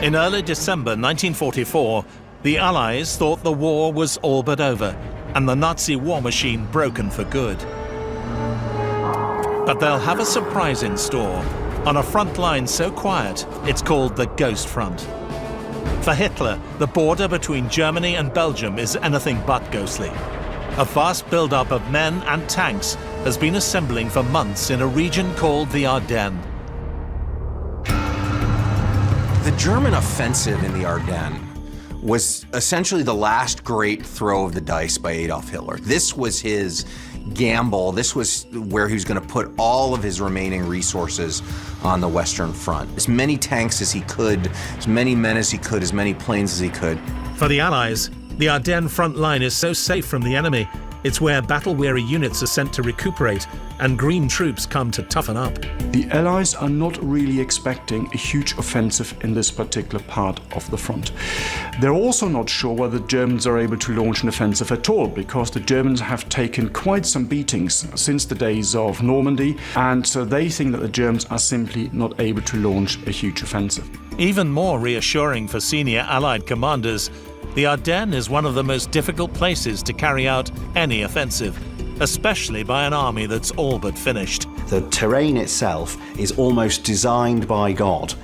In early December 1944, the Allies thought the war was all but over and the Nazi war machine broken for good. But they'll have a surprise in store on a front line so quiet it's called the Ghost Front. For Hitler, the border between Germany and Belgium is anything but ghostly. A vast build-up of men and tanks has been assembling for months in a region called the Ardennes. The German offensive in the Ardennes was essentially the last great throw of the dice by Adolf Hitler. This was his gamble. This was where he was going to put all of his remaining resources on the Western Front. As many tanks as he could, as many men as he could, as many planes as he could. For the Allies, the Ardennes front line is so safe from the enemy, it's where battle-weary units are sent to recuperate and green troops come to toughen up. The Allies are not really expecting a huge offensive in this particular part of the front. They're also not sure whether the Germans are able to launch an offensive at all, because the Germans have taken quite some beatings since the days of Normandy, and so they think that the Germans are simply not able to launch a huge offensive. Even more reassuring for senior Allied commanders, the Ardennes is one of the most difficult places to carry out any offensive, especially by an army that's all but finished. The terrain itself is almost designed by God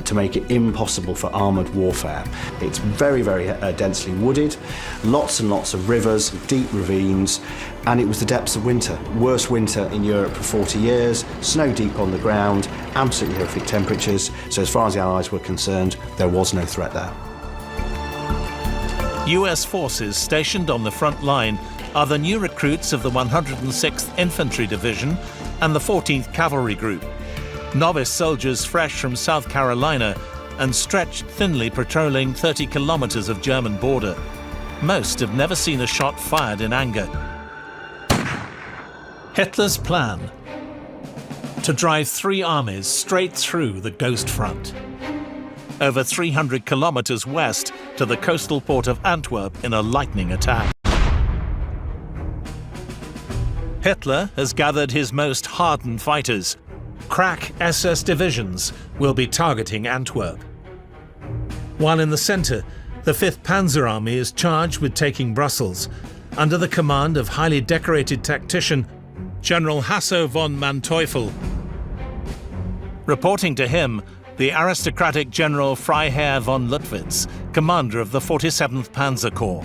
to make it impossible for armoured warfare. It's very, very densely wooded, lots and lots of rivers, deep ravines, and it was the depths of winter. Worst winter in Europe for 40 years, snow deep on the ground, absolutely horrific temperatures. So as far as the Allies were concerned, there was no threat there. US forces stationed on the front line are the new recruits of the 106th Infantry Division and the 14th Cavalry Group, novice soldiers fresh from South Carolina and stretched thinly patrolling 30 kilometers of German border. Most have never seen a shot fired in anger. Hitler's plan: to drive 3 armies straight through the Ghost Front, over 300 kilometers west to the coastal port of Antwerp in a lightning attack. Hitler has gathered his most hardened fighters. Crack SS divisions will be targeting Antwerp. While in the center, the 5th Panzer Army is charged with taking Brussels, under the command of highly decorated tactician General Hasso von Manteuffel. Reporting to him, the aristocratic General Freiherr von Luttwitz, commander of the 47th Panzer Corps.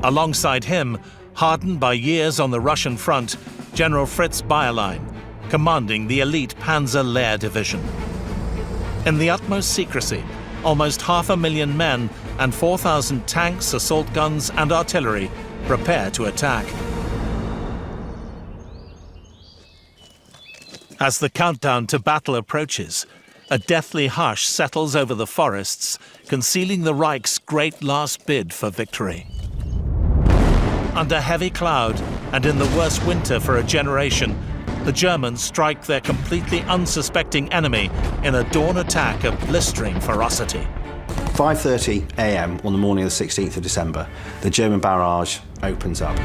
Alongside him, hardened by years on the Russian front, General Fritz Bayerlein, commanding the elite Panzer Lehr Division. In the utmost secrecy, almost 500,000 men and 4,000 tanks, assault guns and artillery prepare to attack. As the countdown to battle approaches, a deathly hush settles over the forests, concealing the Reich's great last bid for victory. Under heavy cloud, and in the worst winter for a generation, the Germans strike their completely unsuspecting enemy in a dawn attack of blistering ferocity. 5:30 a.m. on the morning of the 16th of December, the German barrage opens up.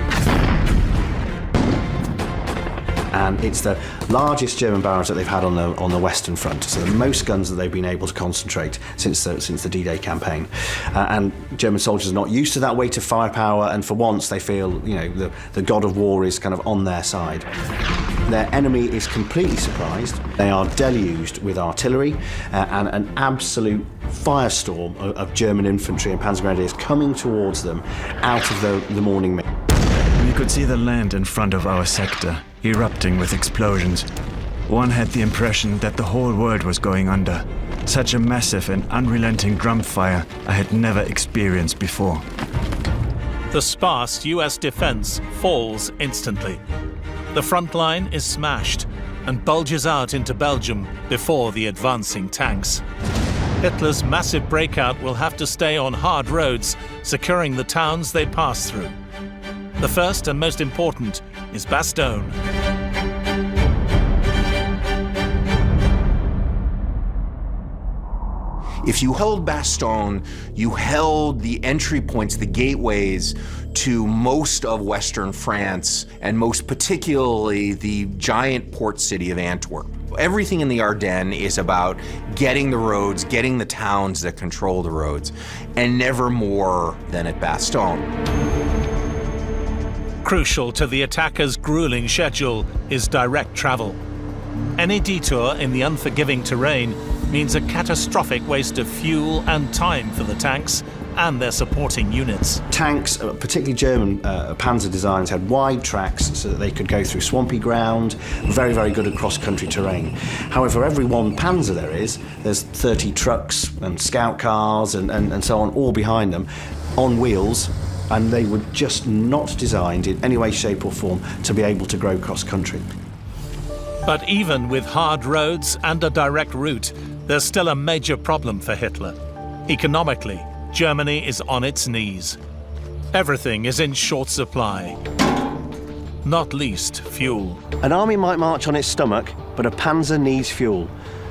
And it's the largest German barrage that they've had on the Western Front, so the most guns that they've been able to concentrate since the D-Day campaign. And German soldiers are not used to that weight of firepower, and for once they feel, you know, the god of war is kind of on their side. Their enemy is completely surprised. They are deluged with artillery and an absolute firestorm of German infantry and Panzer Grenadiers coming towards them out of the morning mist. We could see the land in front of our sector erupting with explosions. One had the impression that the whole world was going under. Such a massive and unrelenting drum fire I had never experienced before. The sparse US defense falls instantly. The front line is smashed and bulges out into Belgium before the advancing tanks. Hitler's massive breakout will have to stay on hard roads, securing the towns they pass through. The first and most important is Bastogne. If you held Bastogne, you held the entry points, the gateways to most of Western France, and most particularly the giant port city of Antwerp. Everything in the Ardennes is about getting the roads, getting the towns that control the roads, and never more than at Bastogne. Crucial to the attackers' grueling schedule is direct travel. Any detour in the unforgiving terrain means a catastrophic waste of fuel and time for the tanks and their supporting units. Tanks, particularly German Panzer designs, had wide tracks so that they could go through swampy ground, very, very good at cross-country terrain. However, every one Panzer there's 30 trucks and scout cars and so on, all behind them, on wheels, and they were just not designed in any way, shape or form to be able to grow cross-country. But even with hard roads and a direct route, there's still a major problem for Hitler. Economically, Germany is on its knees. Everything is in short supply, not least fuel. An army might march on its stomach, but a panzer needs fuel.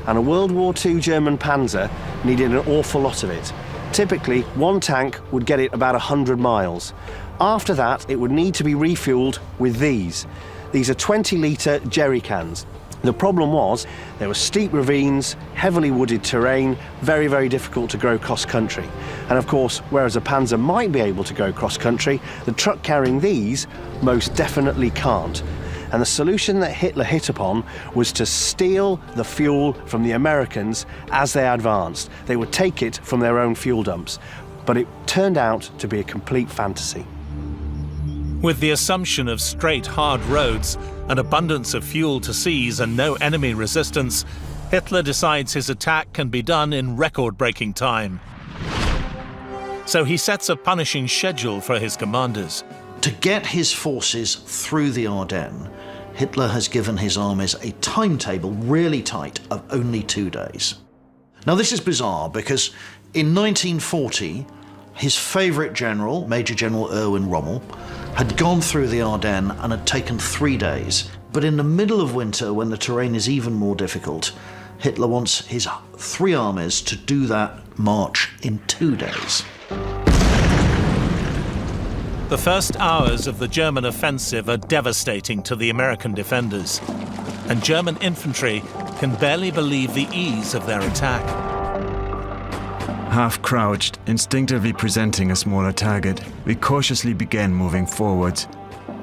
And a World War II German panzer needed an awful lot of it. Typically, one tank would get it about 100 miles. After that, it would need to be refueled with these. These are 20-litre jerry cans. The problem was there were steep ravines, heavily wooded terrain, very, very difficult to grow cross-country. And of course, whereas a panzer might be able to go cross-country, the truck carrying these most definitely can't. And the solution that Hitler hit upon was to steal the fuel from the Americans as they advanced. They would take it from their own fuel dumps. But it turned out to be a complete fantasy. With the assumption of straight, hard roads, an abundance of fuel to seize and no enemy resistance, Hitler decides his attack can be done in record-breaking time. So he sets a punishing schedule for his commanders. To get his forces through the Ardennes, Hitler has given his armies a timetable really tight of only 2 days. Now this is bizarre because in 1940, his favourite general, Major General Erwin Rommel, had gone through the Ardennes and had taken 3 days. But in the middle of winter, when the terrain is even more difficult, Hitler wants his 3 armies to do that march in 2 days. The first hours of the German offensive are devastating to the American defenders, and German infantry can barely believe the ease of their attack. Half crouched, instinctively presenting a smaller target, we cautiously began moving forwards.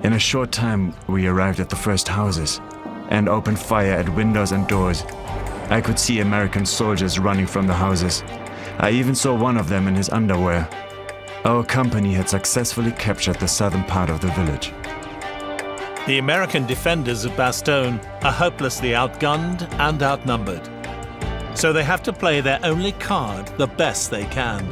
In a short time, we arrived at the first houses and opened fire at windows and doors. I could see American soldiers running from the houses. I even saw one of them in his underwear. Our company had successfully captured the southern part of the village. The American defenders of Bastogne are hopelessly outgunned and outnumbered. So they have to play their only card the best they can.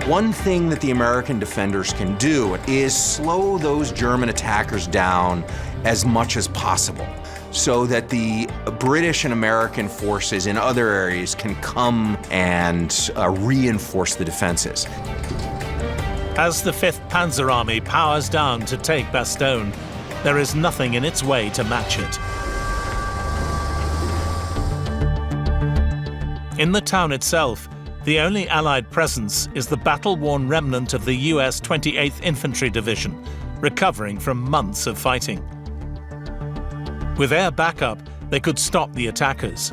One thing that the American defenders can do is slow those German attackers down as much as possible, so that the British and American forces in other areas can come and reinforce the defenses. As the 5th Panzer Army powers down to take Bastogne, there is nothing in its way to match it. In the town itself, the only Allied presence is the battle-worn remnant of the US 28th Infantry Division, recovering from months of fighting. With air backup, they could stop the attackers.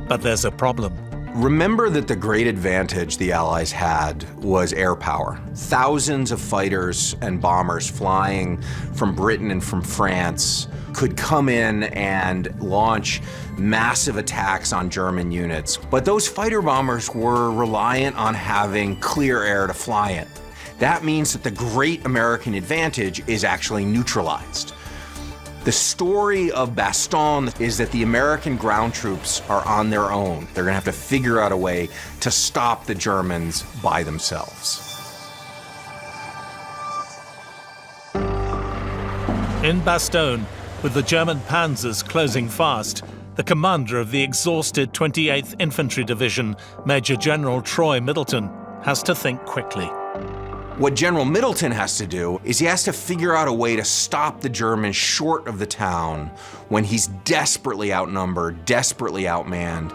But there's a problem. Remember that the great advantage the Allies had was air power. Thousands of fighters and bombers flying from Britain and from France could come in and launch massive attacks on German units. But those fighter bombers were reliant on having clear air to fly in. That means that the great American advantage is actually neutralized. The story of Bastogne is that the American ground troops are on their own. They're gonna have to figure out a way to stop the Germans by themselves. In Bastogne, with the German panzers closing fast, the commander of the exhausted 28th Infantry Division, Major General Troy Middleton, has to think quickly. What General Middleton has to do is he has to figure out a way to stop the Germans short of the town when he's desperately outnumbered, desperately outmanned.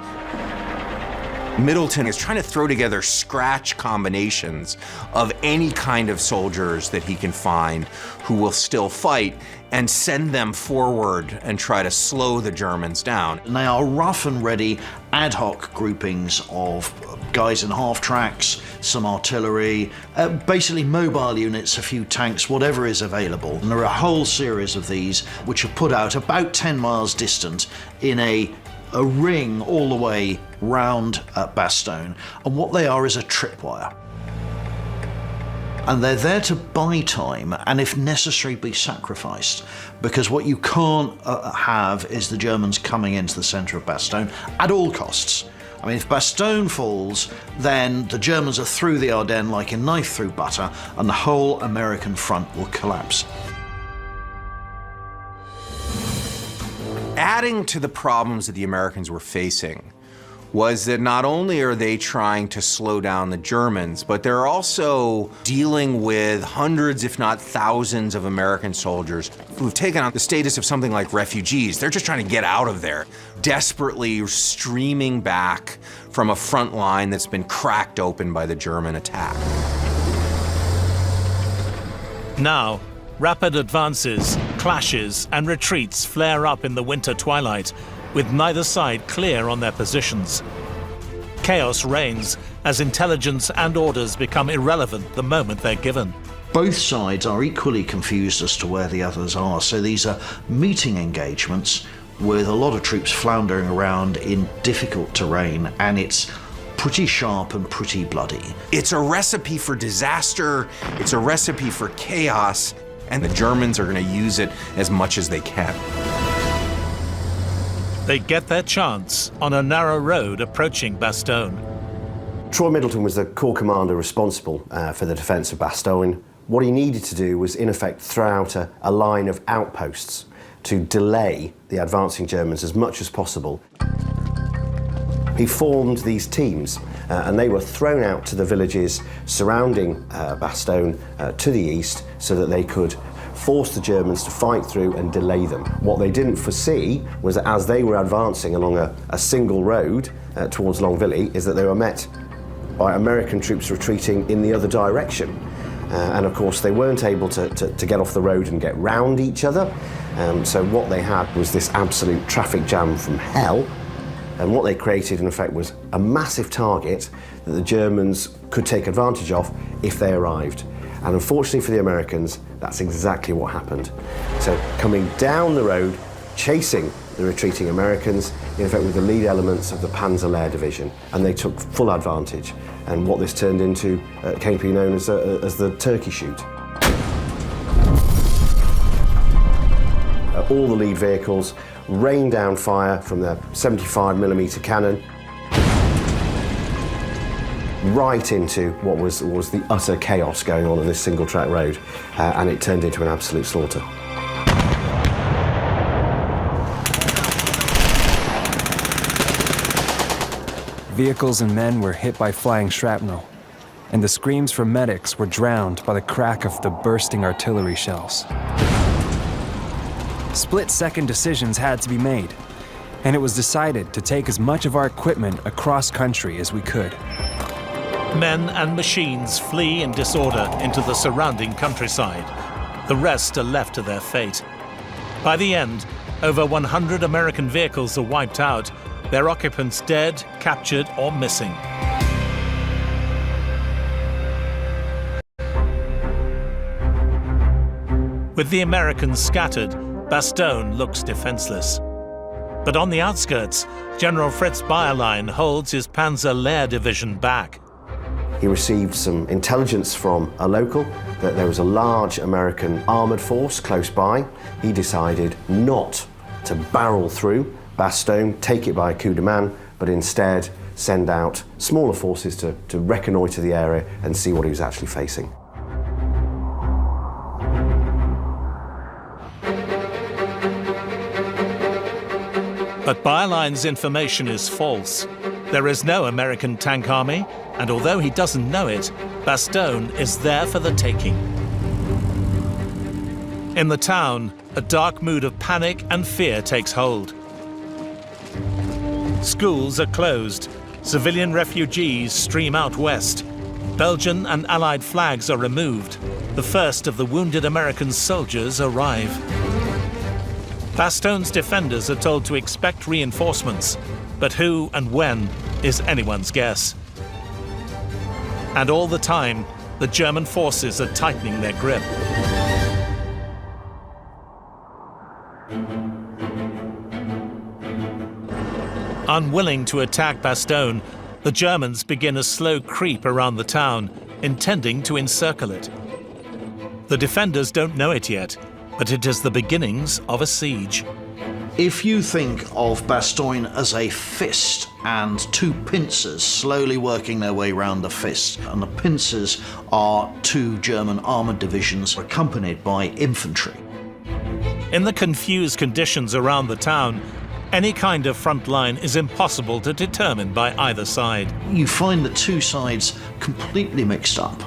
Middleton is trying to throw together scratch combinations of any kind of soldiers that he can find who will still fight and send them forward and try to slow the Germans down. And they are rough and ready ad hoc groupings of guys in half-tracks, some artillery, basically mobile units, a few tanks, whatever is available. And there are a whole series of these which are put out about 10 miles distant in a ring all the way round Bastogne. And what they are is a tripwire. And they're there to buy time and, if necessary, be sacrificed. Because what you can't have is the Germans coming into the centre of Bastogne at all costs. I mean, if Bastogne falls, then the Germans are through the Ardennes like a knife through butter, and the whole American front will collapse. Adding to the problems that the Americans were facing was that not only are they trying to slow down the Germans, but they're also dealing with hundreds, if not thousands, of American soldiers who've taken on the status of something like refugees. They're just trying to get out of there, desperately streaming back from a front line that's been cracked open by the German attack. Now, rapid advances, clashes, and retreats flare up in the winter twilight, with neither side clear on their positions. Chaos reigns as intelligence and orders become irrelevant the moment they're given. Both sides are equally confused as to where the others are, so these are meeting engagements with a lot of troops floundering around in difficult terrain, and it's pretty sharp and pretty bloody. It's a recipe for disaster, it's a recipe for chaos, and the Germans are going to use it as much as they can. They get their chance on a narrow road approaching Bastogne. Troy Middleton was the corps commander responsible for the defence of Bastogne. What he needed to do was, in effect, throw out a line of outposts to delay the advancing Germans as much as possible. He formed these teams, and they were thrown out to the villages surrounding Bastogne to the east so that they could force the Germans to fight through and delay them. What they didn't foresee was that as they were advancing along a single road towards Longvilly, is that they were met by American troops retreating in the other direction. And of course they weren't able to get off the road and get round each other. So what they had was this absolute traffic jam from hell. And what they created, in effect, was a massive target that the Germans could take advantage of if they arrived. And unfortunately for the Americans, that's exactly what happened. So coming down the road, chasing the retreating Americans, in effect with the lead elements of the Panzer-Lehr division, and they took full advantage. And what this turned into came to be known as the turkey shoot. All the lead vehicles rained down fire from their 75mm cannon right into what was the utter chaos going on this single-track road, and it turned into an absolute slaughter. Vehicles and men were hit by flying shrapnel, and the screams from medics were drowned by the crack of the bursting artillery shells. Split-second decisions had to be made, and it was decided to take as much of our equipment across country as we could. Men and machines flee in disorder into the surrounding countryside. The rest are left to their fate. By the end, over 100 American vehicles are wiped out, their occupants dead, captured, or missing. With the Americans scattered, Bastogne looks defenseless. But on the outskirts, General Fritz Bayerlein holds his Panzer-Lehr division back. He received some intelligence from a local that there was a large American armoured force close by. He decided not to barrel through Bastogne, take it by a coup de main, but instead send out smaller forces to reconnoitre the area and see what he was actually facing. But Bayerlein's information is false. There is no American tank army, and although he doesn't know it, Bastogne is there for the taking. In the town, a dark mood of panic and fear takes hold. Schools are closed, civilian refugees stream out west. Belgian and Allied flags are removed. The first of the wounded American soldiers arrive. Bastone's defenders are told to expect reinforcements, but who and when is anyone's guess. And all the time, the German forces are tightening their grip. Unwilling to attack Bastogne, the Germans begin a slow creep around the town, intending to encircle it. The defenders don't know it yet, but it is the beginnings of a siege. If you think of Bastogne as a fist and two pincers slowly working their way round the fist, and the pincers are two German armoured divisions accompanied by infantry. In the confused conditions around the town, any kind of front line is impossible to determine by either side. You find the two sides completely mixed up,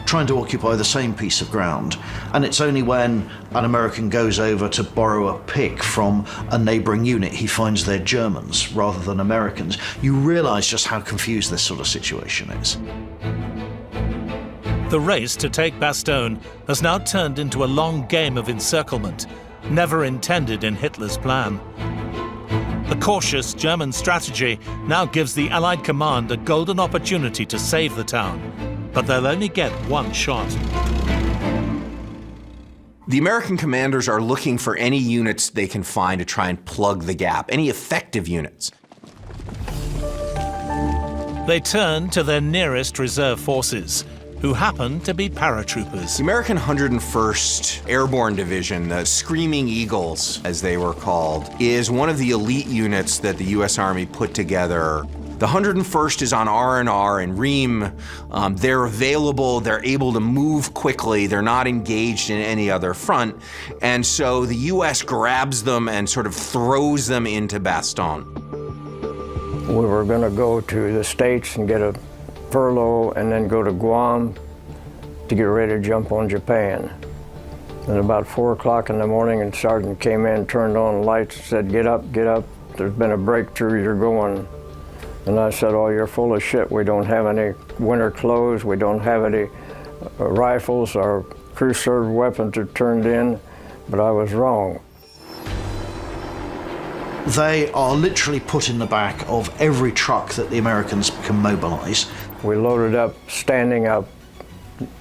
trying to occupy the same piece of ground, and it's only when an American goes over to borrow a pick from a neighbouring unit he finds they're Germans rather than Americans. You realise just how confused this sort of situation is. The race to take Bastogne has now turned into a long game of encirclement, never intended in Hitler's plan. The cautious German strategy now gives the Allied command a golden opportunity to save the town, but they'll only get one shot. The American commanders are looking for any units they can find to try and plug the gap, any effective units. They turn to their nearest reserve forces, who happen to be paratroopers. The American 101st Airborne Division, the Screaming Eagles, as they were called, is one of the elite units that the U.S. Army put together. The 101st is on R&R and Rheims. They're available, they're able to move quickly, they're not engaged in any other front, and so the U.S. grabs them and sort of throws them into Bastogne. We were going to go to the States and get a furlough and then go to Guam to get ready to jump on Japan. And about 4 o'clock in the morning, and Sergeant came in, turned on the lights, and said, get up, there's been a breakthrough, you're going. And I said, oh, you're full of shit. We don't have any winter clothes, we don't have any rifles, our crew-served weapons are turned in, but I was wrong. They are literally put in the back of every truck that the Americans can mobilize. We loaded up, standing up,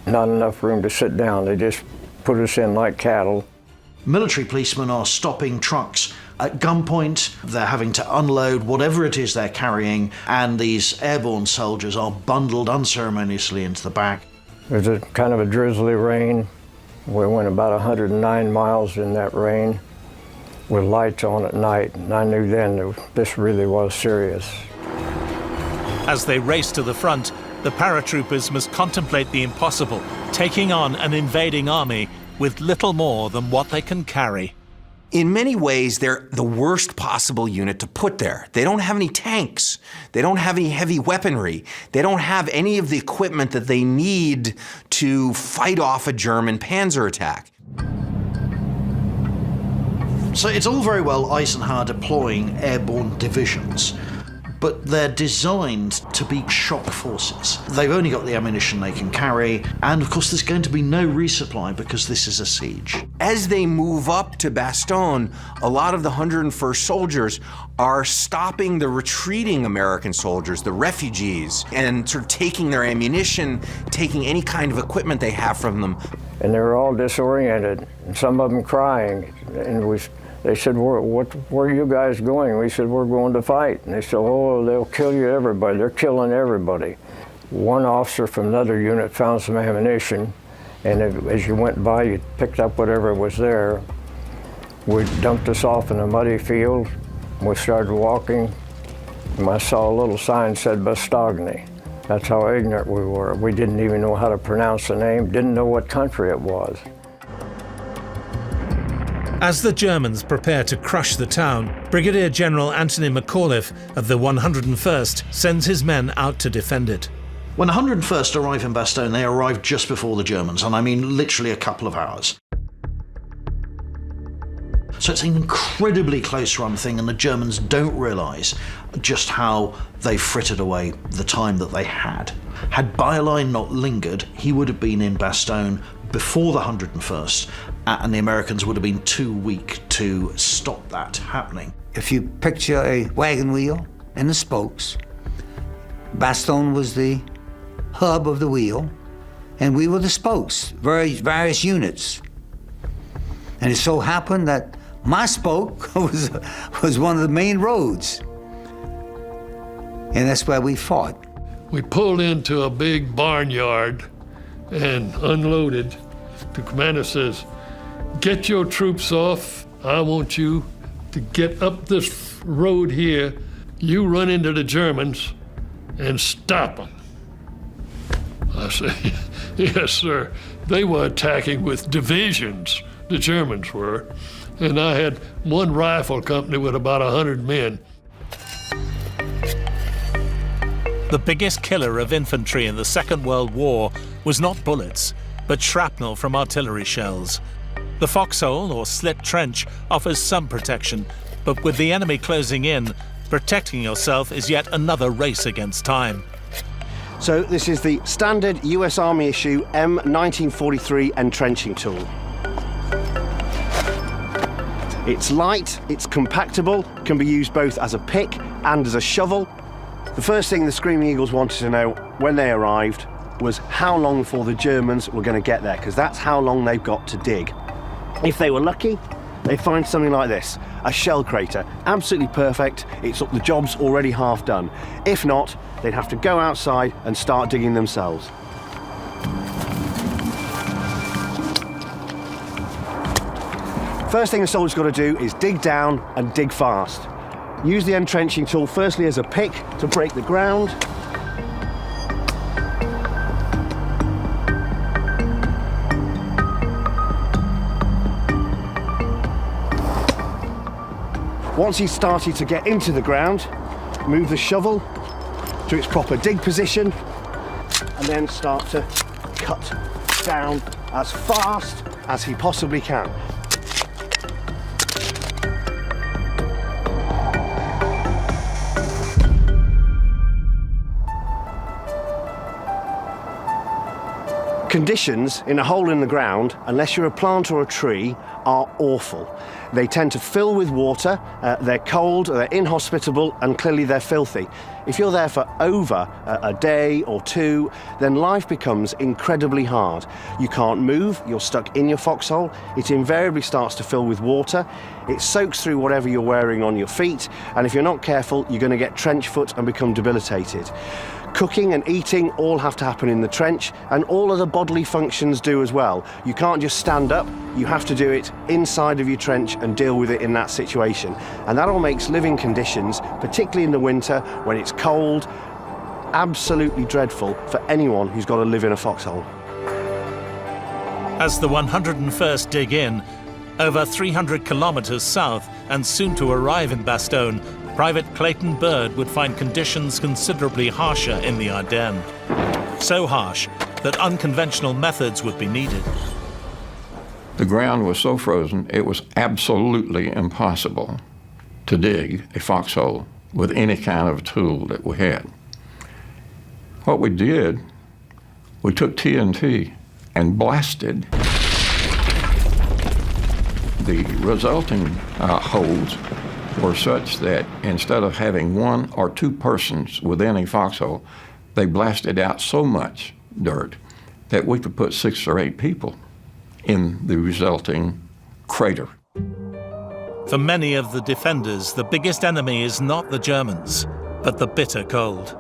not enough room to sit down. They just put us in like cattle. Military policemen are stopping trucks at gunpoint. They're having to unload whatever it is they're carrying, and these airborne soldiers are bundled unceremoniously into the back. It was a kind of a drizzly rain. We went about 109 miles in that rain with lights on at night, and I knew then that this really was serious. As they race to the front, the paratroopers must contemplate the impossible, taking on an invading army with little more than what they can carry. In many ways, they're the worst possible unit to put there. They don't have any tanks. They don't have any heavy weaponry. They don't have any of the equipment that they need to fight off a German panzer attack. So it's all very well Eisenhower deploying airborne divisions, but they're designed to be shock forces. They've only got the ammunition they can carry, and of course there's going to be no resupply because this is a siege. As they move up to Bastogne, a lot of the 101st soldiers are stopping the retreating American soldiers, the refugees, and sort of taking their ammunition, taking any kind of equipment they have from them. And they were all disoriented, and some of them crying, and they said, where are you guys going? We said, we're going to fight. And they said, oh, they'll kill you, everybody. They're killing everybody. One officer from another unit found some ammunition, and as you went by, you picked up whatever was there. We dumped us off in a muddy field. We started walking, and I saw a little sign that said Bastogne. That's how ignorant we were. We didn't even know how to pronounce the name, didn't know what country it was. As the Germans prepare to crush the town, Brigadier General Anthony McAuliffe of the 101st sends his men out to defend it. When the 101st arrive in Bastogne, they arrive just before the Germans, and I mean literally a couple of hours. So it's an incredibly close-run thing, and the Germans don't realise just how they frittered away the time that they had. Had Bayerlein not lingered, he would have been in Bastogne before the 101st, and the Americans would have been too weak to stop that happening. If you picture a wagon wheel and the spokes, Bastogne was the hub of the wheel, and we were the spokes, various units. And it so happened that my spoke was one of the main roads, and that's where we fought. We pulled into a big barnyard and unloaded. The commander says, "Get your troops off. I want you to get up this road here. You run into the Germans and stop them." I say, "Yes, sir." They were attacking with divisions, the Germans were, and I had one rifle company with about 100 men. The biggest killer of infantry in the Second World War was not bullets, but shrapnel from artillery shells. The foxhole, or slit trench, offers some protection, but with the enemy closing in, protecting yourself is yet another race against time. So this is the standard US Army issue M1943 entrenching tool. It's light, it's compactable, can be used both as a pick and as a shovel. The first thing the Screaming Eagles wanted to know when they arrived was how long before the Germans were going to get there, because that's how long they've got to dig. If they were lucky, they'd find something like this, a shell crater. Absolutely perfect, the job's already half done. If not, they'd have to go outside and start digging themselves. First thing the soldier's got to do is dig down and dig fast. Use the entrenching tool firstly as a pick to break the ground. Once he's started to get into the ground, move the shovel to its proper dig position and then start to cut down as fast as he possibly can. Conditions in a hole in the ground, unless you're a plant or a tree, are awful. They tend to fill with water, they're cold, they're inhospitable, and clearly they're filthy. If you're there for over a day or two, then life becomes incredibly hard. You can't move, you're stuck in your foxhole, it invariably starts to fill with water, it soaks through whatever you're wearing on your feet, and if you're not careful, you're going to get trench foot and become debilitated. Cooking and eating all have to happen in the trench, and all of the bodily functions do as well. You can't just stand up, you have to do it inside of your trench and deal with it in that situation. And that all makes living conditions, particularly in the winter when it's cold, absolutely dreadful for anyone who's got to live in a foxhole. As the 101st dig in, over 300 kilometers south and soon to arrive in Bastogne, Private Clayton Bird would find conditions considerably harsher in the Ardennes. So harsh that unconventional methods would be needed. The ground was so frozen, it was absolutely impossible to dig a foxhole with any kind of tool that we had. What we did, we took TNT and blasted the resulting holes were such that instead of having one or two persons within a foxhole, they blasted out so much dirt that we could put 6 or 8 people in the resulting crater. For many of the defenders, the biggest enemy is not the Germans, but the bitter cold.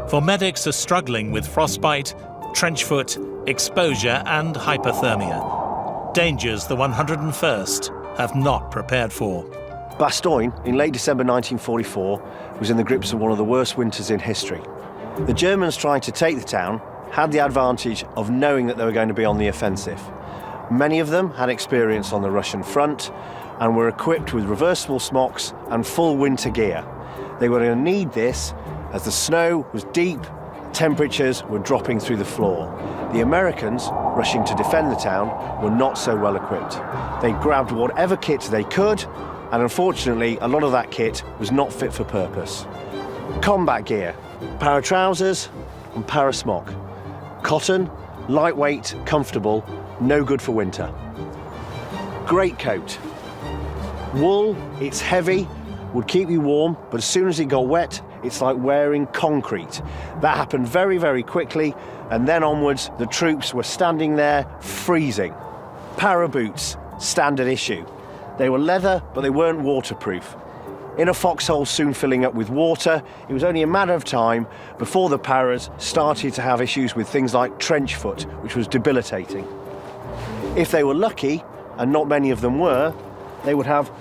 For medics are struggling with frostbite, trench foot, exposure, and hypothermia. Dangers the 101st have not prepared for. Bastogne, in late December 1944, was in the grips of one of the worst winters in history. The Germans trying to take the town had the advantage of knowing that they were going to be on the offensive. Many of them had experience on the Russian front and were equipped with reversible smocks and full winter gear. They were going to need this as the snow was deep, temperatures were dropping through the floor. The Americans rushing to defend the town were not so well equipped. They grabbed whatever kit they could, and unfortunately, a lot of that kit was not fit for purpose. Combat gear, pair of trousers and pair of smock. Cotton, lightweight, comfortable, no good for winter. Greatcoat. Wool, it's heavy, would keep you warm, but as soon as it got wet, it's like wearing concrete. That happened very, very quickly, and then onwards, the troops were standing there freezing. Para boots, standard issue. They were leather, but they weren't waterproof. In a foxhole soon filling up with water, it was only a matter of time before the paras started to have issues with things like trench foot, which was debilitating. If they were lucky, and not many of them were, they would have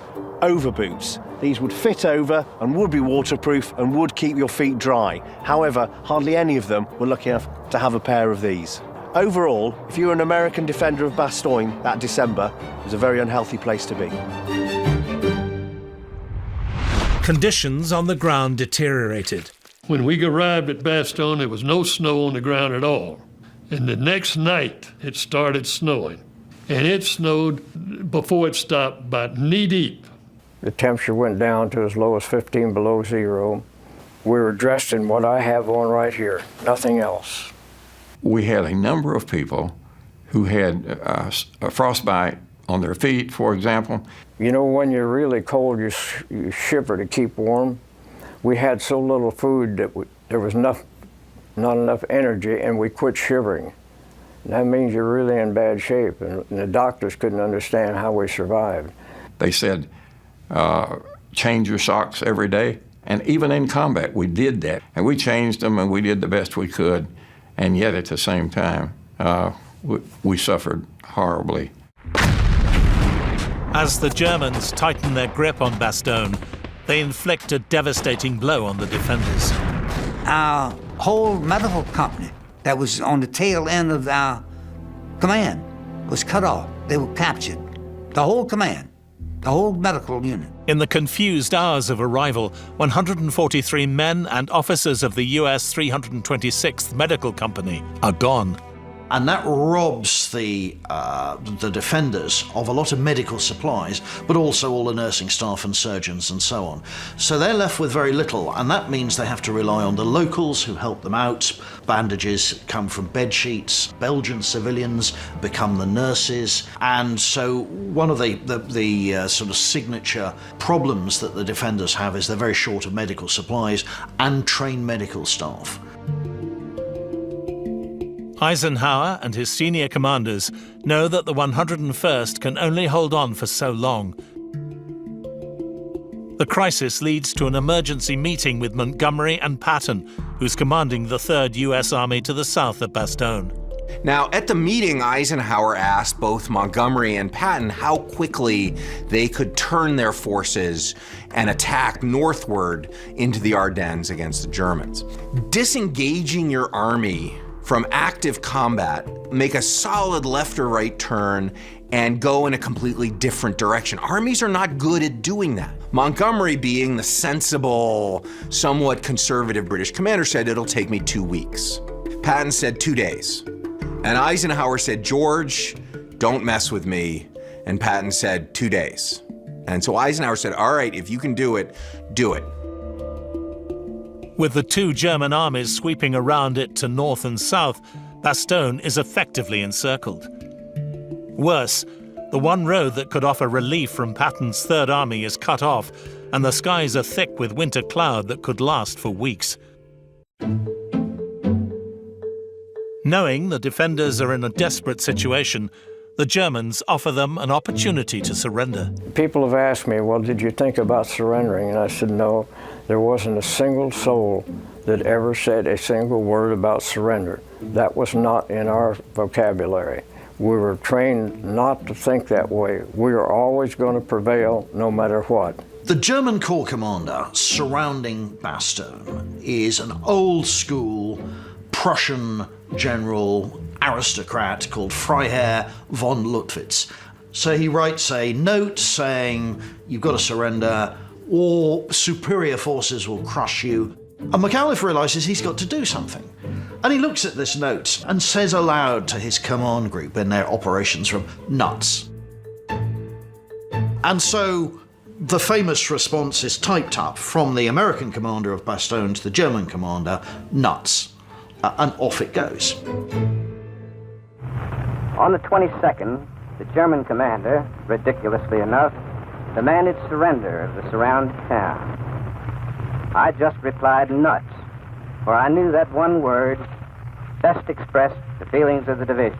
overboots. These would fit over and would be waterproof and would keep your feet dry. However, hardly any of them were lucky enough to have a pair of these. Overall, if you were an American defender of Bastogne that December, it was a very unhealthy place to be. Conditions on the ground deteriorated. When we arrived at Bastogne, there was no snow on the ground at all. And the next night, it started snowing. And it snowed before it stopped about knee-deep. The temperature went down to as low as 15 below zero. We were dressed in what I have on right here, nothing else. We had a number of people who had a frostbite on their feet, for example. You know, when you're really cold, you shiver to keep warm. We had so little food that there was not enough energy, and we quit shivering. And that means you're really in bad shape, and the doctors couldn't understand how we survived. They said, change your socks every day. And even in combat, we did that. And we changed them, and we did the best we could. And yet, at the same time, we suffered horribly. As the Germans tighten their grip on Bastogne, they inflict a devastating blow on the defenders. Our whole medical company that was on the tail end of our command was cut off. They were captured. The whole command, the whole medical unit. In the confused hours of arrival, 143 men and officers of the US 326th Medical Company are gone. And that robs the defenders of a lot of medical supplies, but also all the nursing staff and surgeons and so on. So they're left with very little, and that means they have to rely on the locals who help them out. Bandages come from bed sheets. Belgian civilians become the nurses. And so one of the sort of signature problems that the defenders have is they're very short of medical supplies and trained medical staff. Eisenhower and his senior commanders know that the 101st can only hold on for so long. The crisis leads to an emergency meeting with Montgomery and Patton, who's commanding the 3rd U.S. Army to the south of Bastogne. Now, at the meeting, Eisenhower asked both Montgomery and Patton how quickly they could turn their forces and attack northward into the Ardennes against the Germans. Disengaging your army from active combat, make a solid left or right turn, and go in a completely different direction. Armies are not good at doing that. Montgomery, being the sensible, somewhat conservative British commander, said, it'll take me 2 weeks. Patton said 2 days. And Eisenhower said, George, don't mess with me. And Patton said 2 days. And so Eisenhower said, all right, if you can do it, do it. With the two German armies sweeping around it to north and south, Bastogne is effectively encircled. Worse, the one road that could offer relief from Patton's Third Army is cut off, and the skies are thick with winter cloud that could last for weeks. Knowing the defenders are in a desperate situation, the Germans offer them an opportunity to surrender. People have asked me, well, did you think about surrendering? And I said, no, there wasn't a single soul that ever said a single word about surrender. That was not in our vocabulary. We were trained not to think that way. We are always going to prevail no matter what. The German corps commander surrounding Bastogne is an old school Prussian general aristocrat called Freiherr von Luttwitz. So he writes a note saying, you've got to surrender or superior forces will crush you. And McAuliffe realizes he's got to do something. And he looks at this note and says aloud to his command group in their operations room, nuts. And so the famous response is typed up from the American commander of Bastogne to the German commander, nuts. And off it goes. On the 22nd, the German commander, ridiculously enough, demanded surrender of the surrounded town. I just replied nuts, for I knew that one word best expressed the feelings of the division.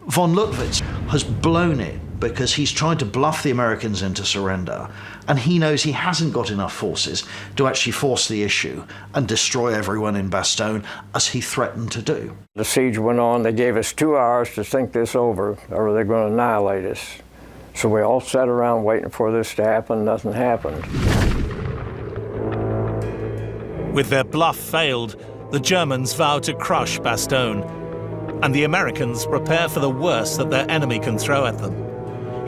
Von Luttwitz has blown it because he's tried to bluff the Americans into surrender, and he knows he hasn't got enough forces to actually force the issue and destroy everyone in Bastogne, as he threatened to do. The siege went on. They gave us 2 hours to think this over, or they're going to annihilate us. So we all sat around waiting for this to happen. Nothing happened. With their bluff failed, the Germans vow to crush Bastogne, and the Americans prepare for the worst that their enemy can throw at them.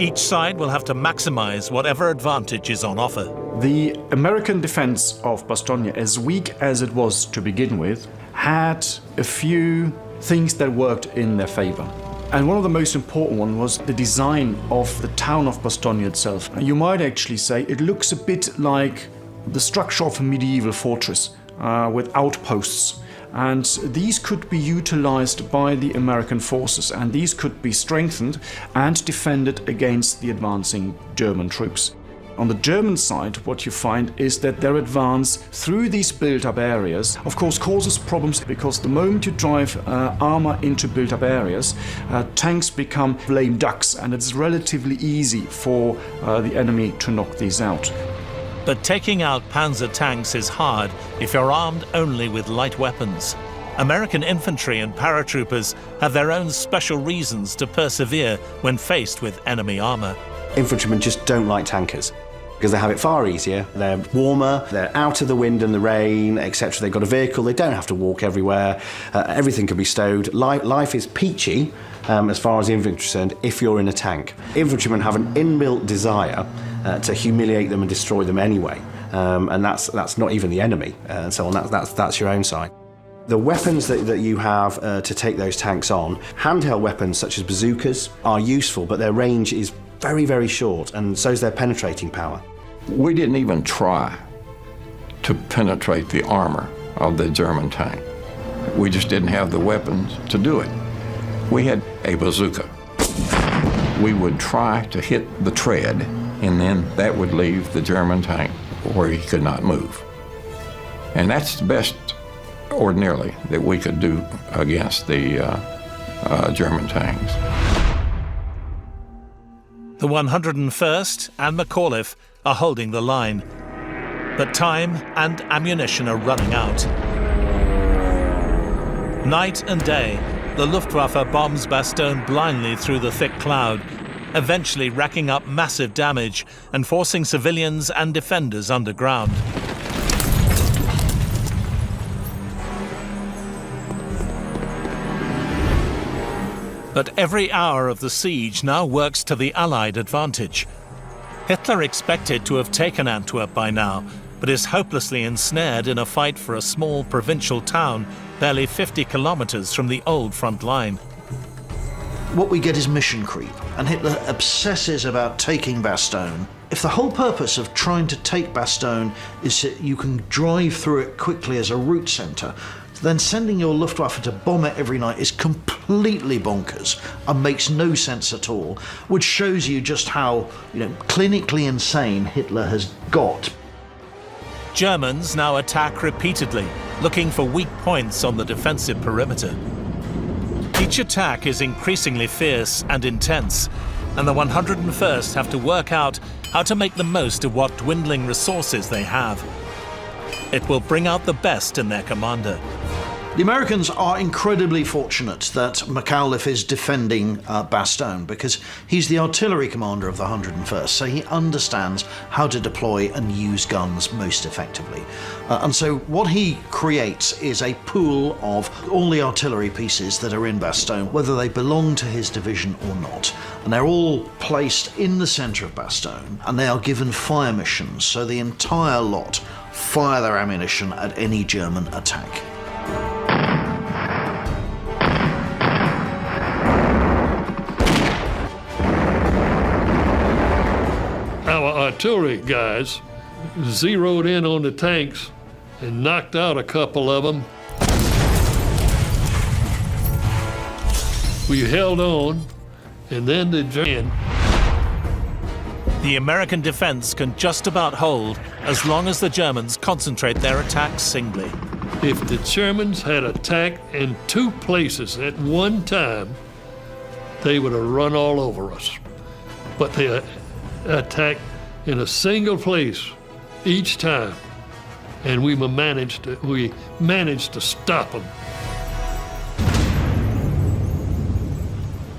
Each side will have to maximize whatever advantage is on offer. The American defense of Bastogne, as weak as it was to begin with, had a few things that worked in their favor. And one of the most important one was the design of the town of Bastogne itself. You might actually say it looks a bit like the structure of a medieval fortress with outposts. And these could be utilized by the American forces, and these could be strengthened and defended against the advancing German troops. On the German side, what you find is that their advance through these built-up areas, of course, causes problems, because the moment you drive armor into built-up areas, tanks become lame ducks, and it's relatively easy for the enemy to knock these out. But taking out panzer tanks is hard if you're armed only with light weapons. American infantry and paratroopers have their own special reasons to persevere when faced with enemy armor. Infantrymen just don't like tankers because they have it far easier. They're warmer, they're out of the wind and the rain, etc. They've got a vehicle, they don't have to walk everywhere, everything can be stowed. Life is peachy as far as the infantry is concerned if you're in a tank. Infantrymen have an inbuilt desire to humiliate them and destroy them anyway, and that's not even the enemy, and so on. That's your own side. The weapons that you have to take those tanks on, handheld weapons such as bazookas, are useful, but their range is very, very short, and so is their penetrating power. We didn't even try to penetrate the armor of the German tank. We just didn't have the weapons to do it. We had a bazooka. We would try to hit the tread, and then that would leave the German tank where he could not move. And that's the best, ordinarily, that we could do against the German tanks. The 101st and McAuliffe are holding the line, but time and ammunition are running out. Night and day, the Luftwaffe bombs Bastogne blindly through the thick cloud, eventually racking up massive damage and forcing civilians and defenders underground. But every hour of the siege now works to the Allied advantage. Hitler expected to have taken Antwerp by now, but is hopelessly ensnared in a fight for a small provincial town barely 50 kilometers from the old front line. What we get is mission creep, and Hitler obsesses about taking Bastogne. If the whole purpose of trying to take Bastogne is that you can drive through it quickly as a route centre, then sending your Luftwaffe to bomb it every night is completely bonkers and makes no sense at all, which shows you just how, clinically insane Hitler has got. Germans now attack repeatedly, looking for weak points on the defensive perimeter. Each attack is increasingly fierce and intense, and the 101st have to work out how to make the most of what dwindling resources they have. It will bring out the best in their commander. The Americans are incredibly fortunate that McAuliffe is defending Bastogne, because he's the artillery commander of the 101st, so he understands how to deploy and use guns most effectively. And so what he creates is a pool of all the artillery pieces that are in Bastogne, whether they belong to his division or not. And they're all placed in the centre of Bastogne, and they are given fire missions, so the entire lot fire their ammunition at any German attack. artillery guys zeroed in on the tanks and knocked out a couple of them. We held on, and then the German. The American defense can just about hold as long as the Germans concentrate their attacks singly. If the Germans had attacked in two places at one time, they would have run all over us. But they attacked in a single place each time, and we managed to stop them.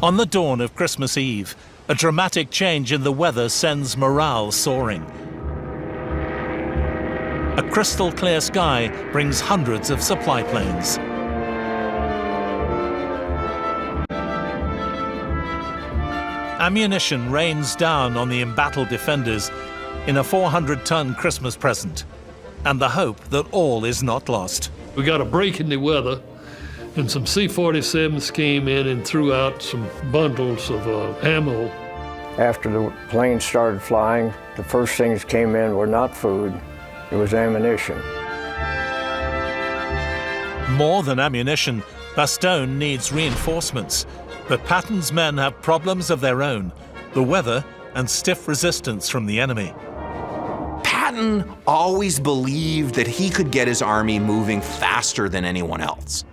On the dawn of Christmas Eve, a dramatic change in the weather sends morale soaring. A crystal clear sky brings hundreds of supply planes. Ammunition rains down on the embattled defenders in a 400-ton Christmas present, and the hope that all is not lost. We got a break in the weather, and some C-47s came in and threw out some bundles of ammo. After the planes started flying, the first things came in were not food, it was ammunition. More than ammunition, Bastogne needs reinforcements, but Patton's men have problems of their own, the weather and stiff resistance from the enemy. Patton always believed that he could get his army moving faster than anyone else.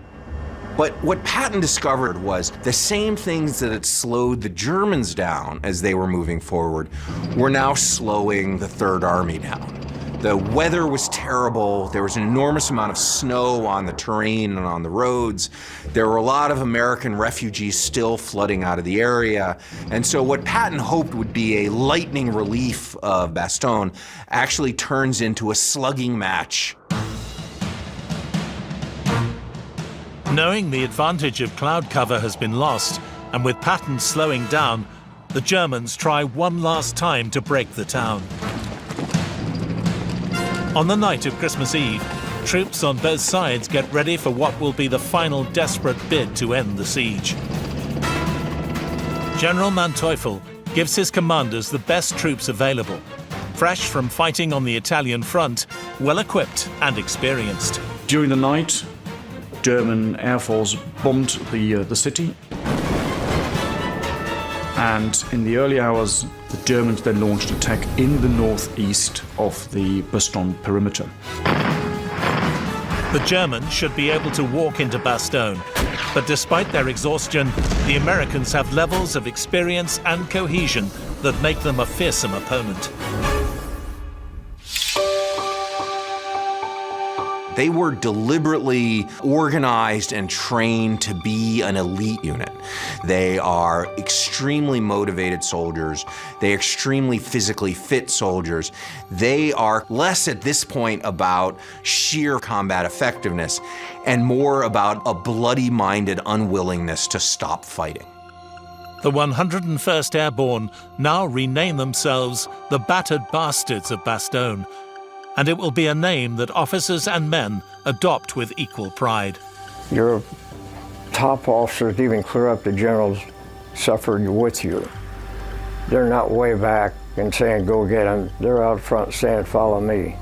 But what Patton discovered was the same things that had slowed the Germans down as they were moving forward were now slowing the Third Army down. The weather was terrible. There was an enormous amount of snow on the terrain and on the roads. There were a lot of American refugees still flooding out of the area. And so what Patton hoped would be a lightning relief of Bastogne actually turns into a slugging match. Knowing the advantage of cloud cover has been lost, and with Patton slowing down, the Germans try one last time to break the town. On the night of Christmas Eve, troops on both sides get ready for what will be the final desperate bid to end the siege. General Manteuffel gives his commanders the best troops available, fresh from fighting on the Italian front, well-equipped and experienced. During the night, German Air Force bombed the city. And in the early hours, the Germans then launched an attack in the northeast of the Bastogne perimeter. The Germans should be able to walk into Bastogne, but despite their exhaustion, the Americans have levels of experience and cohesion that make them a fearsome opponent. They were deliberately organized and trained to be an elite unit. They are extremely motivated soldiers. They are extremely physically fit soldiers. They are less at this point about sheer combat effectiveness and more about a bloody-minded unwillingness to stop fighting. The 101st Airborne now rename themselves the Battered Bastards of Bastogne, and it will be a name that officers and men adopt with equal pride. Your top officers, even clear up to generals, suffered with you. They're not way back and saying, go get them. They're out front saying, follow me.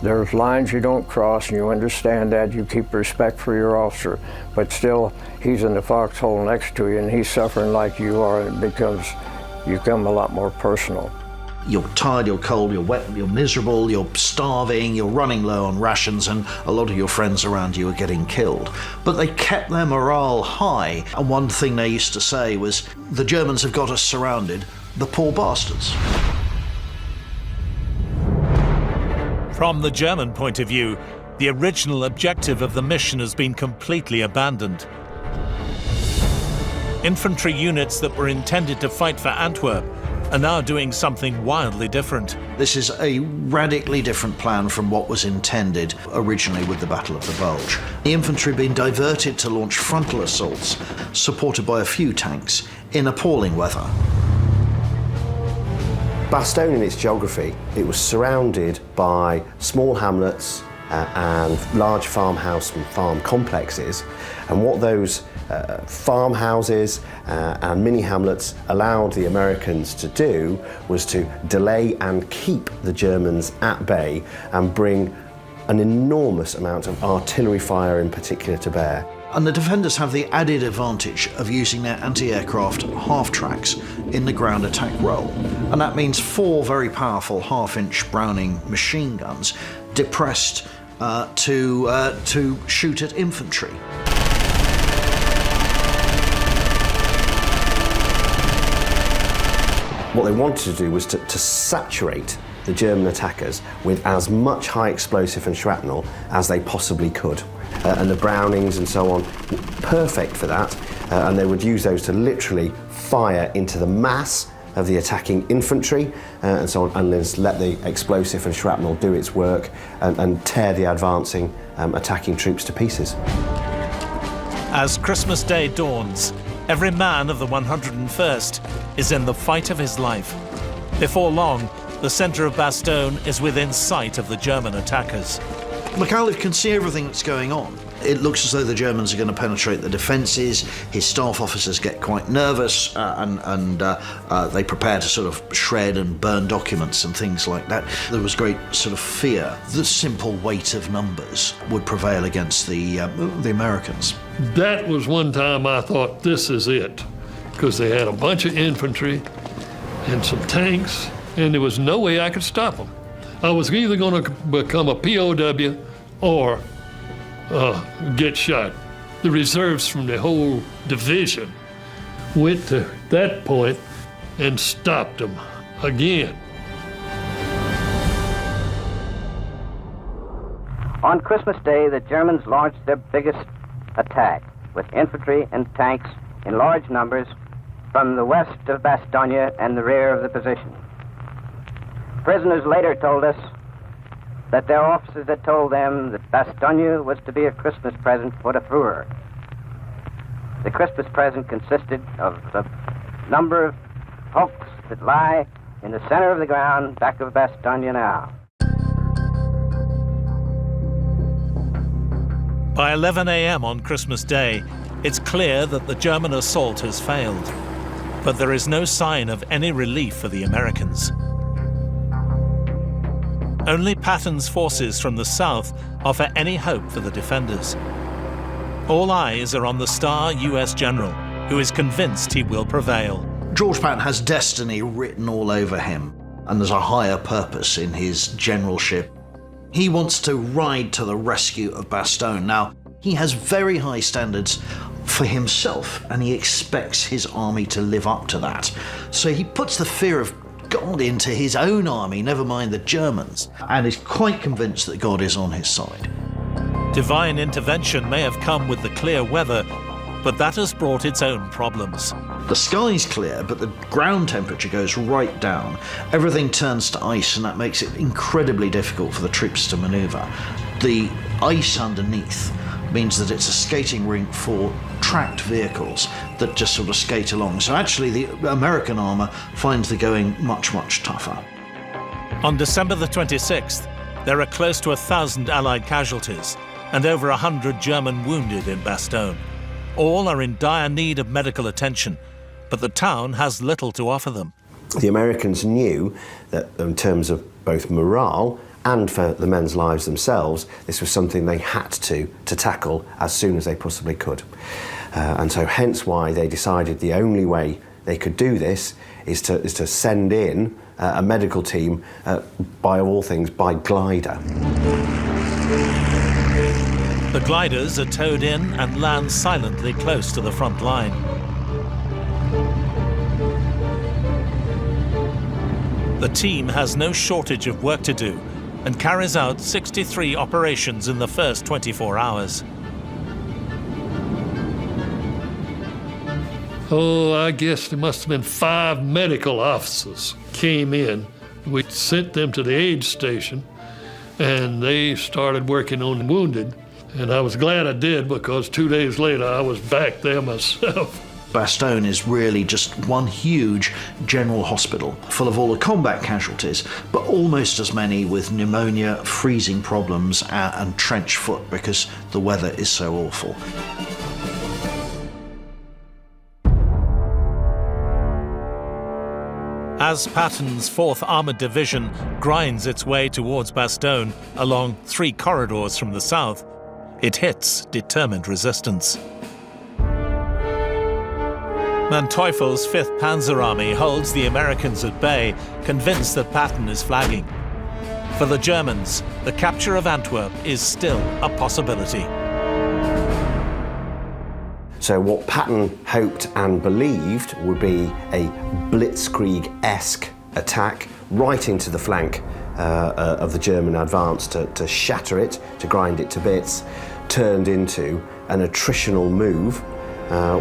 There's lines you don't cross, and you understand that. You keep respect for your officer, but still, he's in the foxhole next to you, and he's suffering like you are, and it becomes, you become a lot more personal. You're tired, you're cold, you're wet, you're miserable, you're starving, you're running low on rations, and a lot of your friends around you are getting killed. But they kept their morale high, and one thing they used to say was, the Germans have got us surrounded, the poor bastards. From the German point of view, the original objective of the mission has been completely abandoned. Infantry units that were intended to fight for Antwerp are now doing something wildly different. This is a radically different plan from what was intended originally with the Battle of the Bulge. The infantry had been diverted to launch frontal assaults, supported by a few tanks, in appalling weather. Bastogne, in its geography, it was surrounded by small hamlets, and large farmhouse and farm complexes. And what those farmhouses and mini hamlets allowed the Americans to do was to delay and keep the Germans at bay and bring an enormous amount of artillery fire in particular to bear. And the defenders have the added advantage of using their anti-aircraft half-tracks in the ground attack role. And that means 4 very powerful half-inch Browning machine guns depressed to shoot at infantry. What they wanted to do was to saturate the German attackers with as much high explosive and shrapnel as they possibly could. And the Brownings and so on, perfect for that. And they would use those to literally fire into the mass of the attacking infantry and so on, and then let the explosive and shrapnel do its work and tear the advancing attacking troops to pieces. As Christmas Day dawns, every man of the 101st is in the fight of his life. Before long, the centre of Bastogne is within sight of the German attackers. McAuliffe can see everything that's going on. It looks as though the Germans are going to penetrate the defences. His staff officers get quite nervous and they prepare to sort of shred and burn documents and things like that. There was great sort of fear. The simple weight of numbers would prevail against the Americans. That was one time I thought, this is it, because they had a bunch of infantry and some tanks, and there was no way I could stop them. I was either going to become a POW or get shot. The reserves from the whole division went to that point and stopped them again. On Christmas Day, the Germans launched their biggest attack with infantry and tanks in large numbers from the west of Bastogne and the rear of the position. Prisoners later told us that their officers had told them that Bastogne was to be a Christmas present for the Führer. The Christmas present consisted of a number of hulks that lie in the center of the ground back of Bastogne now. By 11 a.m. on Christmas Day, it's clear that the German assault has failed. But there is no sign of any relief for the Americans. Only Patton's forces from the south offer any hope for the defenders. All eyes are on the star US general, who is convinced he will prevail. George Patton has destiny written all over him, and there's a higher purpose in his generalship. He wants to ride to the rescue of Bastogne. Now, he has very high standards for himself, and he expects his army to live up to that. So he puts the fear of God into his own army, never mind the Germans, and is quite convinced that God is on his side. Divine intervention may have come with the clear weather, but that has brought its own problems. The sky's clear, but the ground temperature goes right down. Everything turns to ice, and that makes it incredibly difficult for the troops to maneuver. The ice underneath means that it's a skating rink for tracked vehicles that just sort of skate along. So actually the American armour finds the going much, much tougher. On December the 26th, there are close to 1,000 Allied casualties and over 100 German wounded in Bastogne. All are in dire need of medical attention, but the town has little to offer them. The Americans knew that in terms of both morale and for the men's lives themselves, this was something they had to tackle as soon as they possibly could. And so hence why they decided the only way they could do this is to send in a medical team, by all things, by glider. The gliders are towed in and land silently close to the front line. The team has no shortage of work to do and carries out 63 operations in the first 24 hours. Oh, I guess there must have been 5 medical officers came in. We sent them to the aid station, and they started working on the wounded. And I was glad I did, because 2 days later I was back there myself. Bastogne is really just one huge general hospital full of all the combat casualties, but almost as many with pneumonia, freezing problems, and trench foot because the weather is so awful. As Patton's 4th Armoured Division grinds its way towards Bastogne along 3 corridors from the south, it hits determined resistance. Manteuffel's 5th Panzer Army holds the Americans at bay, convinced that Patton is flagging. For the Germans, the capture of Antwerp is still a possibility. So what Patton hoped and believed would be a blitzkrieg-esque attack right into the flank of the German advance to shatter it, to grind it to bits, turned into an attritional move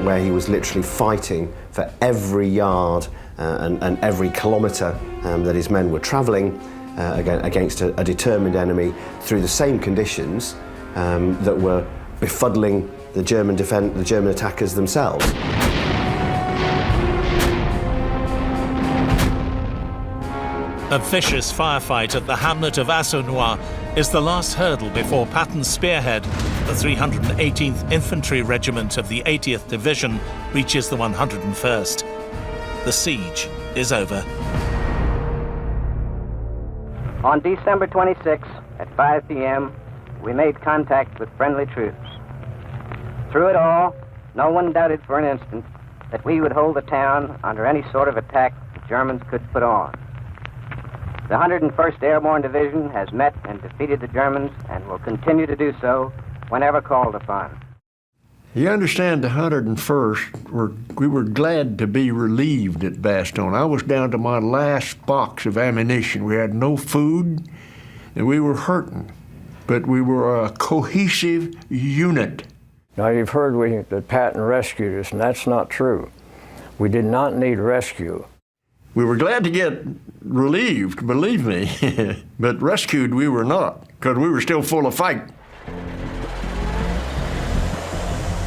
where he was literally fighting for every yard and every kilometre that his men were travelling against a determined enemy through the same conditions that were befuddling the German attackers themselves. A vicious firefight at the hamlet of Assaunois is the last hurdle before Patton's spearhead, the 318th Infantry Regiment of the 80th Division, reaches the 101st. The siege is over. On December 26, at 5 p.m., we made contact with friendly troops. Through it all, no one doubted for an instant that we would hold the town under any sort of attack the Germans could put on. The 101st Airborne Division has met and defeated the Germans and will continue to do so whenever called upon. You understand, the 101st, we were glad to be relieved at Bastogne. I was down to my last box of ammunition. We had no food, and we were hurting. But we were a cohesive unit. Now, you've heard that Patton rescued us, and that's not true. We did not need rescue. We were glad to get relieved, believe me, but rescued we were not, because we were still full of fight.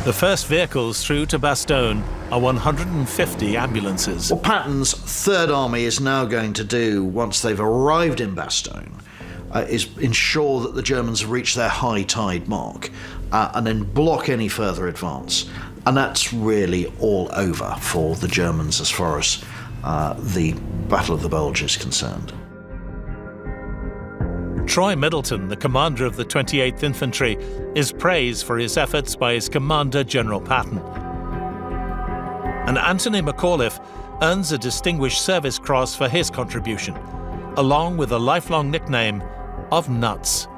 The first vehicles through to Bastogne are 150 ambulances. What Patton's Third Army is now going to do once they've arrived in Bastogne is ensure that the Germans reach their high tide mark and then block any further advance. And that's really all over for the Germans as far as the Battle of the Bulge is concerned. Troy Middleton, the commander of the 28th Infantry, is praised for his efforts by his commander, General Patton. And Anthony McAuliffe earns a Distinguished Service Cross for his contribution, along with a lifelong nickname of Nuts.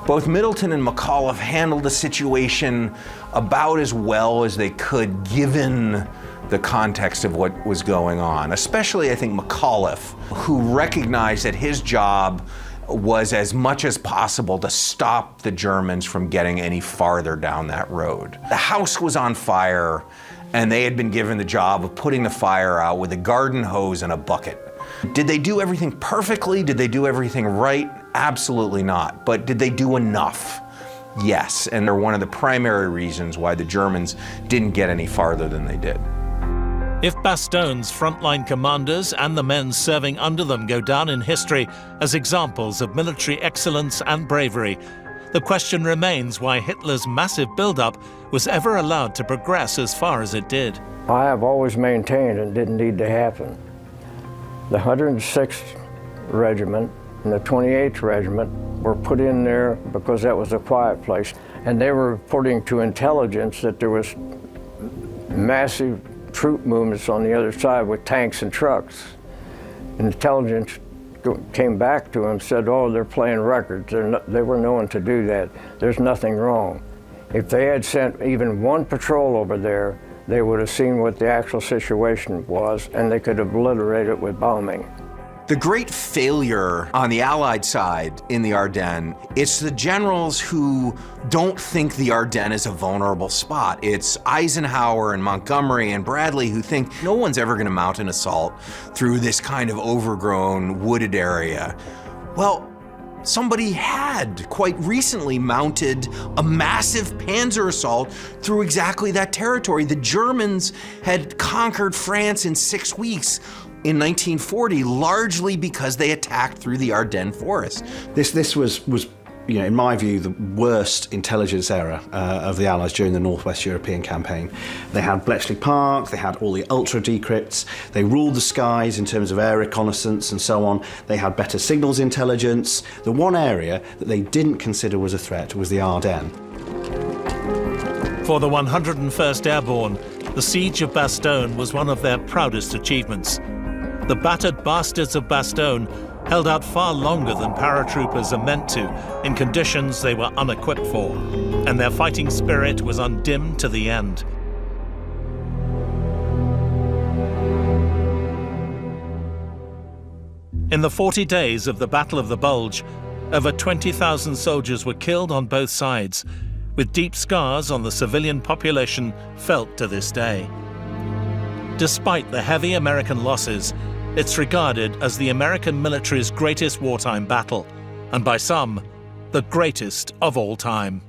Both Middleton and McAuliffe handled the situation about as well as they could, given the context of what was going on. Especially, I think, McAuliffe, who recognized that his job was as much as possible to stop the Germans from getting any farther down that road. The house was on fire, and they had been given the job of putting the fire out with a garden hose and a bucket. Did they do everything perfectly? Did they do everything right? Absolutely not. But did they do enough? Yes, and they're one of the primary reasons why the Germans didn't get any farther than they did. If Bastogne's frontline commanders and the men serving under them go down in history as examples of military excellence and bravery, the question remains why Hitler's massive buildup was ever allowed to progress as far as it did. I have always maintained it didn't need to happen. The 106th Regiment and the 28th Regiment were put in there because that was a quiet place. And they were reporting to intelligence that there was massive troop movements on the other side with tanks and trucks. And intelligence came back to them and said, oh, they're playing records. They were known to do that. There's nothing wrong. If they had sent even one patrol over there, they would have seen what the actual situation was, and they could obliterate it with bombing. The great failure on the Allied side in the Ardennes, it's the generals who don't think the Ardennes is a vulnerable spot. It's Eisenhower and Montgomery and Bradley who think no one's ever gonna mount an assault through this kind of overgrown, wooded area. Well, somebody had quite recently mounted a massive panzer assault through exactly that territory. The Germans had conquered France in 6 weeks in 1940, largely because they attacked through the Ardennes forest. This was in my view, the worst intelligence error of the Allies during the Northwest European campaign. They had Bletchley Park, they had all the ultra decrypts, they ruled the skies in terms of air reconnaissance and so on. They had better signals intelligence. The one area that they didn't consider was a threat was the Ardennes. For the 101st Airborne, the siege of Bastogne was one of their proudest achievements. The battered bastards of Bastogne held out far longer than paratroopers are meant to in conditions they were unequipped for, and their fighting spirit was undimmed to the end. In the 40 days of the Battle of the Bulge, over 20,000 soldiers were killed on both sides, with deep scars on the civilian population felt to this day. Despite the heavy American losses, it's regarded as the American military's greatest wartime battle, and by some, the greatest of all time.